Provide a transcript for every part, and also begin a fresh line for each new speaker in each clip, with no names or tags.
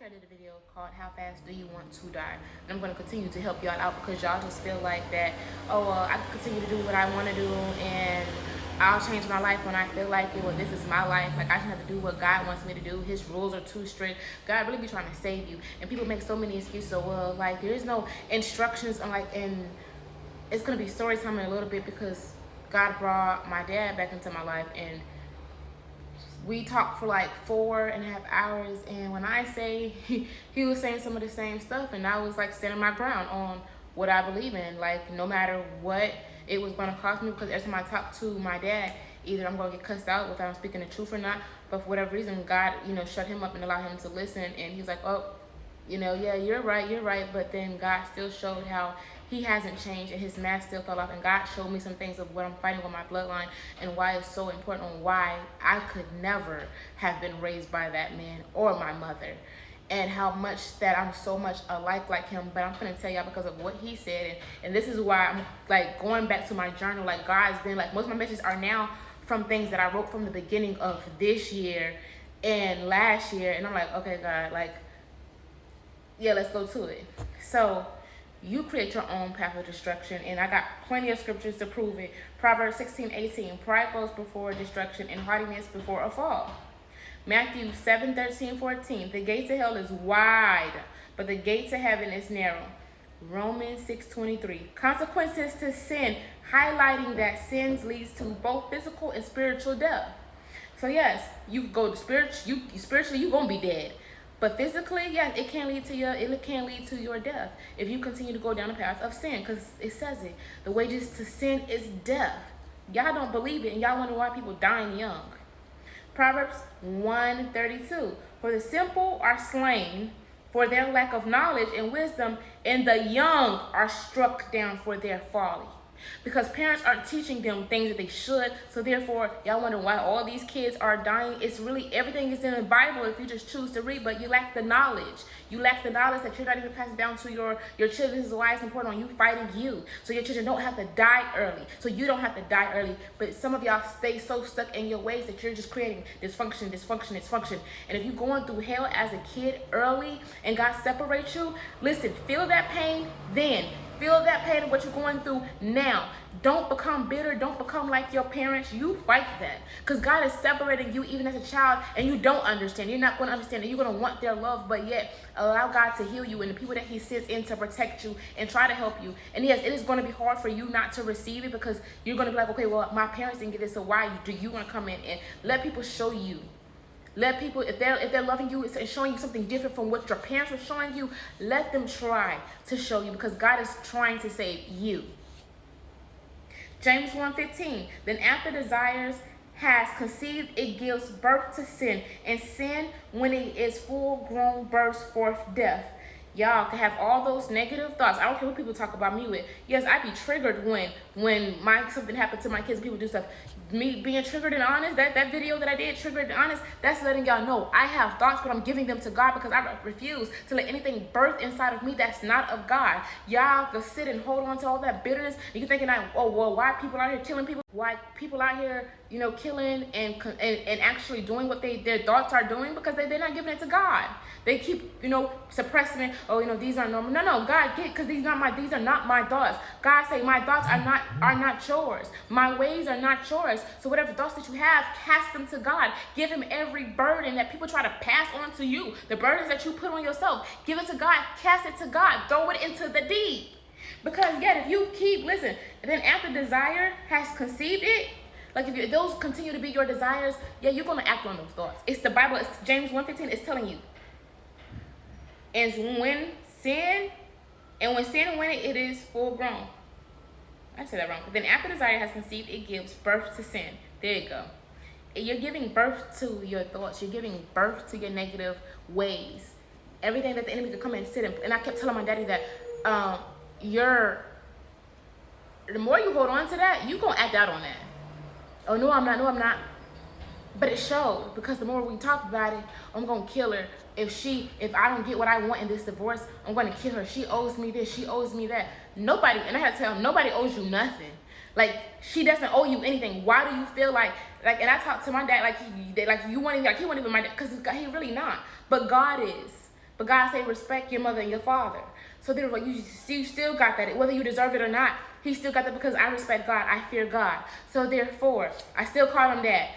last year I did a video called How Fast Do You Want to Die? And I'm going to continue to help y'all out because y'all just feel like that, oh, well, I can continue to do what I want to do and I'll change my life when I feel like it. Well, this is my life. Like, I just have to do what God wants me to do. His rules are too strict. God really be trying to save you. And people make so many excuses. So, well, like, there is no instructions on, like, and it's going to be story time in a little bit because God brought my dad back into my life, and we talked for like 4.5 hours, and when I say he was saying some of the same stuff, and I was like standing my ground on what I believe in, like no matter what it was going to cost me, because every time I talk to my dad, either I'm going to get cussed out without speaking the truth or not, but for whatever reason God, shut him up and allowed him to listen, and he's like, oh, yeah, you're right, but then God still showed how he hasn't changed and his mask still fell off, and God showed me some things of what I'm fighting with my bloodline and why it's so important, on why I could never have been raised by that man or my mother, and how much that I'm so much like him. But I'm gonna tell y'all because of what he said, and this is why I'm like going back to my journal. Like, God's been like, most of my messages are now from things that I wrote from the beginning of this year and last year, and I'm like, okay, God, like, yeah, let's go to it. So you create your own path of destruction, and I got plenty of scriptures to prove it. Proverbs 16:18, pride goes before destruction and haughtiness before a fall. Matthew 7:13-14, the gate to hell is wide, but the gate to heaven is narrow. Romans 6:23, consequences to sin, highlighting that sins leads to both physical and spiritual death. So yes, you go to spiritually, you gonna be dead. But physically, yes, it can lead to your death if you continue to go down the path of sin, because it says it. The wages to sin is death. Y'all don't believe it, and y'all wonder why people dying young. Proverbs 1:32, for the simple are slain for their lack of knowledge and wisdom, and the young are struck down for their folly. Because parents aren't teaching them things that they should, so therefore y'all wonder why all these kids are dying. It's really, everything is in the Bible if you just choose to read, but you lack the knowledge. You lack the knowledge that you're not even passing down to your children. This is why it's important on you fighting you, so your children don't have to die early, so you don't have to die early. But some of y'all stay so stuck in your ways that you're just creating dysfunction. And if you're going through hell as a kid early and God separates you, listen, feel that pain then. Feel that pain of what you're going through now. Don't become bitter. Don't become like your parents. You fight that. Because God is separating you even as a child, and you don't understand. You're not going to understand it. You're going to want their love, but yet allow God to heal you and the people that he sends in to protect you and try to help you. And yes, it is going to be hard for you not to receive it, because you're going to be like, okay, well, my parents didn't get this, so why do you want to come in and let people show you? Let people, if they're loving you and showing you something different from what your parents were showing you, let them try to show you, because God is trying to save you. James 1:15, then after desires has conceived, it gives birth to sin, and sin, when it is full grown, bursts forth death. Y'all can have all those negative thoughts. I don't care who people talk about me with. Yes, I be triggered when something happened to my kids and people do stuff. Me being triggered and honest, that video that I did, triggered and honest, that's letting y'all know I have thoughts, but I'm giving them to God, because I refuse to let anything birth inside of me that's not of God. Y'all can sit and hold on to all that bitterness, and you're thinking, oh, well, why people out here killing people? Why people out here, killing and actually doing what their thoughts are doing? Because they're not giving it to God. They keep, suppressing it. Oh, these are normal. No, God, because these are not my thoughts. God say my thoughts are not yours. My ways are not yours. So whatever thoughts that you have, cast them to God. Give him every burden that people try to pass on to you. The burdens that you put on yourself, give it to God. Cast it to God. Throw it into the deep. Because yet, if you keep, listen, then after desire has conceived it, like if those continue to be your desires, yeah, you're going to act on those thoughts. It's the Bible. It's James 1:15. It's telling you. And when sin, when it is full grown. I said that wrong. But then after desire has conceived, it gives birth to sin. There you go. You're giving birth to your thoughts. You're giving birth to your negative ways. Everything that the enemy could come and sit in. And I kept telling my daddy that the more you hold on to that, you're going to act out on that. Oh, no, I'm not. But it showed, because the more we talk about it, I'm going to kill her. If I don't get what I want in this divorce, I'm going to kill her. She owes me this. She owes me that. Nobody, and I had to tell him, nobody owes you nothing. Like, she doesn't owe you anything. Why do you feel like, and I talked to my dad, he won't even my dad, because he really not. But God is. But God say respect your mother and your father. So therefore, you still got that. Whether you deserve it or not, he still got that because I respect God. I fear God. So therefore, I still call him dad.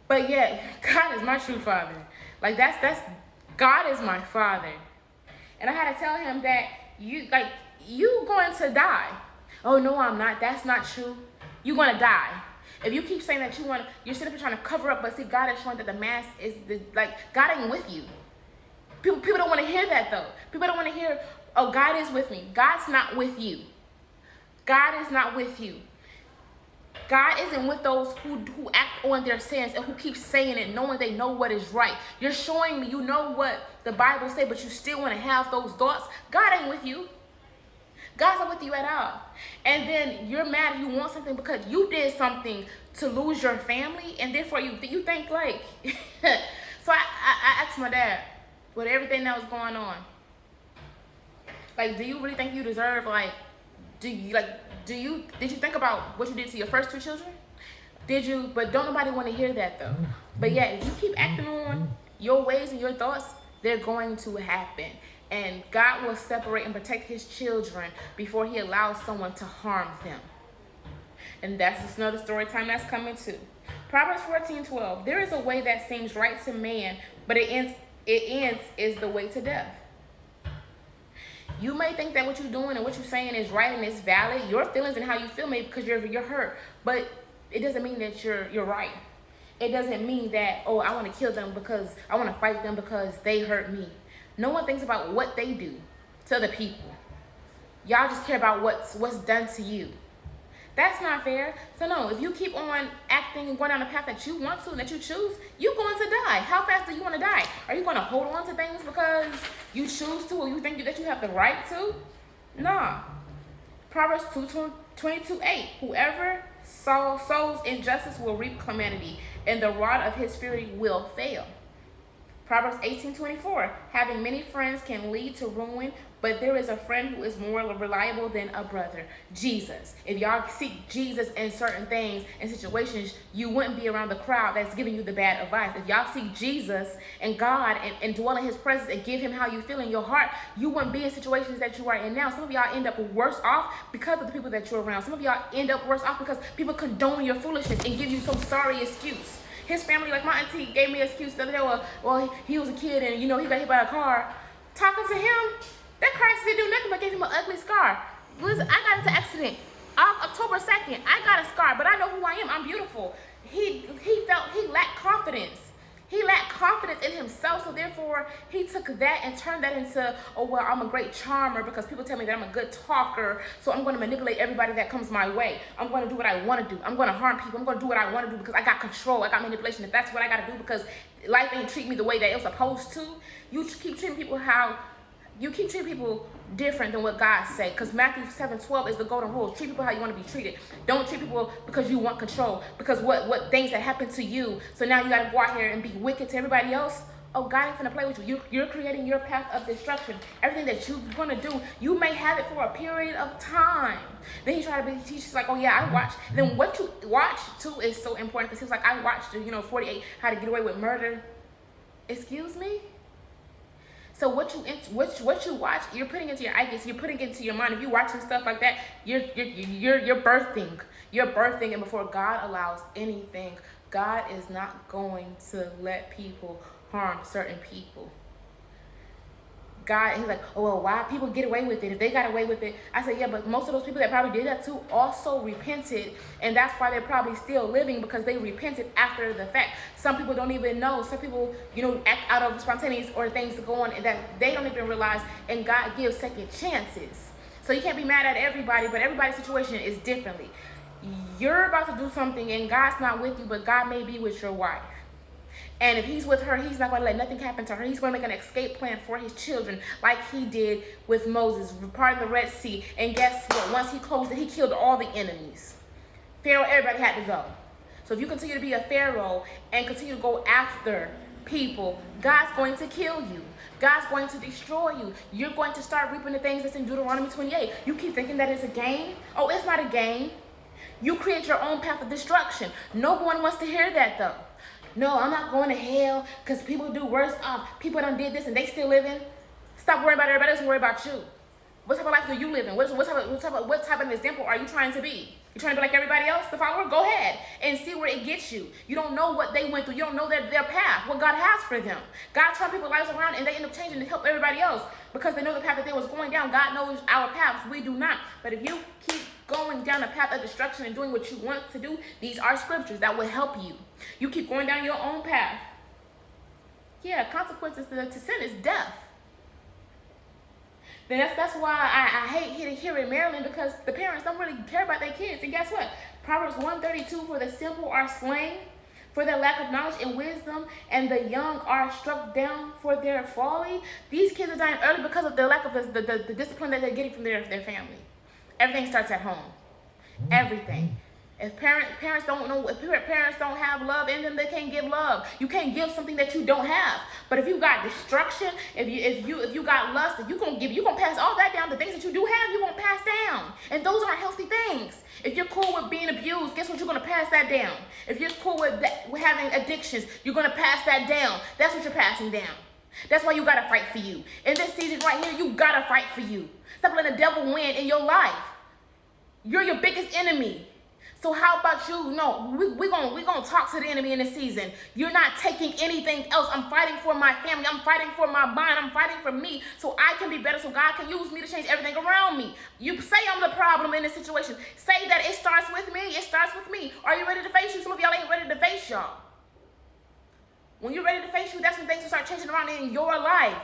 But yet, God is my true father. Like that's God is my father. And I had to tell him that you going to die. Oh no, I'm not. That's not true. You're gonna die. If you keep saying that you're sitting up trying to cover up, but see, God is showing that the mask is God ain't with you. People don't want to hear that though. People don't want to hear, oh, God is with me. God's not with you. God is not with you. God isn't with those who act on their sins and who keep saying it, knowing they know what is right. You're showing me you know what the Bible says, but you still want to have those thoughts. God ain't with you. God's not with you at all. And then you're mad and you want something because you did something to lose your family, and therefore you think like. So I asked my dad, with everything that was going on, like, do you really think you deserve, like, did you think about what you did to your first 2 children? Did you? But don't nobody want to hear that though. But yeah, if you keep acting on your ways and your thoughts, they're going to happen. And God will separate and protect his children before he allows someone to harm them. And that's just another story time that's coming too. Proverbs 14:12. There is a way that seems right to man, but it ends is the way to death. You may think that what you're doing and what you're saying is right and it's valid. Your feelings and how you feel maybe because you're hurt, but it doesn't mean that you're right. It doesn't mean that, oh, I want to kill them because I want to fight them because they hurt me. No one thinks about what they do to other people. Y'all just care about what's done to you. That's not fair. So no, if you keep on acting and going down the path that you want to and that you choose, you're going to die. How fast do you want to die? Are you going to hold on to things because you choose to or you think that you have the right to? Nah. Proverbs 22:8. Whoever sows injustice will reap calamity, and the rod of his fury will fail. Proverbs 18:24. Having many friends can lead to ruin, but there is a friend who is more reliable than a brother. Jesus. If y'all seek Jesus in certain things and situations, you wouldn't be around the crowd that's giving you the bad advice. If y'all seek Jesus and God and dwell in his presence and give him how you feel in your heart, you wouldn't be in situations that you are in now. Some of y'all end up worse off because of the people that you're around. Some of y'all end up worse off because people condone your foolishness and give you some sorry excuse. His family, like my auntie, gave me an excuse the other day. Well, he was a kid and, he got hit by a car. Talking to him, that car didn't do nothing but gave him an ugly scar. Listen, I got into an accident October 2nd. I got a scar, but I know who I am. I'm beautiful. He lacked confidence. He lacked confidence in himself, so therefore he took that and turned that into, oh, well, I'm a great charmer because people tell me that I'm a good talker, so I'm going to manipulate everybody that comes my way. I'm going to do what I want to do. I'm going to harm people. I'm going to do what I want to do because I got control. I got manipulation. If that's what I got to do because life ain't treat me the way that it was supposed to, you keep treating people different than what God say, because Matthew 7:12 is the golden rule. Treat people how you want to be treated. Don't treat people because you want control, because what things that happen to you, so now you got to go out here and be wicked to everybody else. Oh, God ain't finna play with you. You're creating your path of destruction. Everything that you're gonna do, you may have it for a period of time. Then he's just like, oh yeah, I watched. Then what you watch too is so important, because he was like, I watched 48 How to Get Away with Murder. Excuse me. So what you watch, you're putting into your eye, you're putting into your mind. If you're watching stuff like that, you're birthing. You're birthing, and before God allows anything, God is not going to let people harm certain people. God, he's like, oh, well, why people get away with it? If they got away with it, I said, yeah, but most of those people that probably did that too also repented, and that's why they're probably still living, because they repented after the fact. Some people don't even know. Some people, act out of spontaneous or things to go on and that they don't even realize, and God gives second chances. So you can't be mad at everybody, but everybody's situation is differently. You're about to do something and God's not with you, but God may be with your wife. And if he's with her, he's not going to let nothing happen to her. He's going to make an escape plan for his children, like he did with Moses, part of the Red Sea. And guess what? Once he closed it, he killed all the enemies. Pharaoh, everybody had to go. So if you continue to be a Pharaoh and continue to go after people, God's going to kill you. God's going to destroy you. You're going to start reaping the things that's in Deuteronomy 28. You keep thinking that it's a game. Oh, it's not a game. You create your own path of destruction. No one wants to hear that, though. No, I'm not going to hell because people do worse off. People done did this and they still living. Stop worrying about everybody else and worry about you. What type of life do you live in? What type of example are you trying to be? You trying to be like everybody else, the follower? Go ahead and see where it gets you. You don't know what they went through. You don't know their path, what God has for them. God turned people's lives around and they end up changing to help everybody else because they know the path that they was going down. God knows our paths. We do not. But if you keep going down the path of destruction and doing what you want to do, these are scriptures that will help you. You keep going down your own path. Yeah, consequences to sin is death. Then that's why I hate here in Maryland, because the parents don't really care about their kids. And guess what? Proverbs 132, for the simple are slain for their lack of knowledge and wisdom, and the young are struck down for their folly. These kids are dying early because of the lack of the discipline that they're getting from their family. Everything starts at home. Everything. If parents don't know, if parents don't have love in them, they can't give love. You can't give something that you don't have. But if you got destruction, if you got lust, if you gonna pass all that down. The things that you do have, you gonna pass down, and those aren't healthy things. If you're cool with being abused, guess what? You're gonna pass that down. If you're cool with having addictions, you're gonna pass that down. That's what you're passing down. That's why you gotta fight for you. In this season right here, you gotta fight for you. Stop letting the devil win in your life. You're your biggest enemy. So how about you? No, we're gonna talk to the enemy in this season. You're not taking anything else. I'm fighting for my family. I'm fighting for my mind. I'm fighting for me so I can be better, so God can use me to change everything around me. You say I'm the problem in this situation. Say that it starts with me. It starts with me. Are you ready to face you? Some of y'all ain't ready to face y'all. When you're ready to face you, that's when things will start changing around in your life.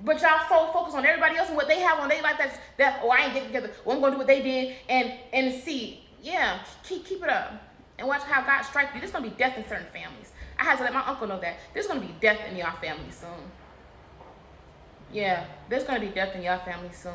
But y'all so focused on everybody else and what they have on their life that I ain't getting together. Well, I'm gonna do what they did and see. Yeah, keep it up and watch how God strikes you. There's gonna be death in certain families. I had to let my uncle know that there's gonna be death in y'all family soon. Yeah, there's gonna be death in y'all family soon.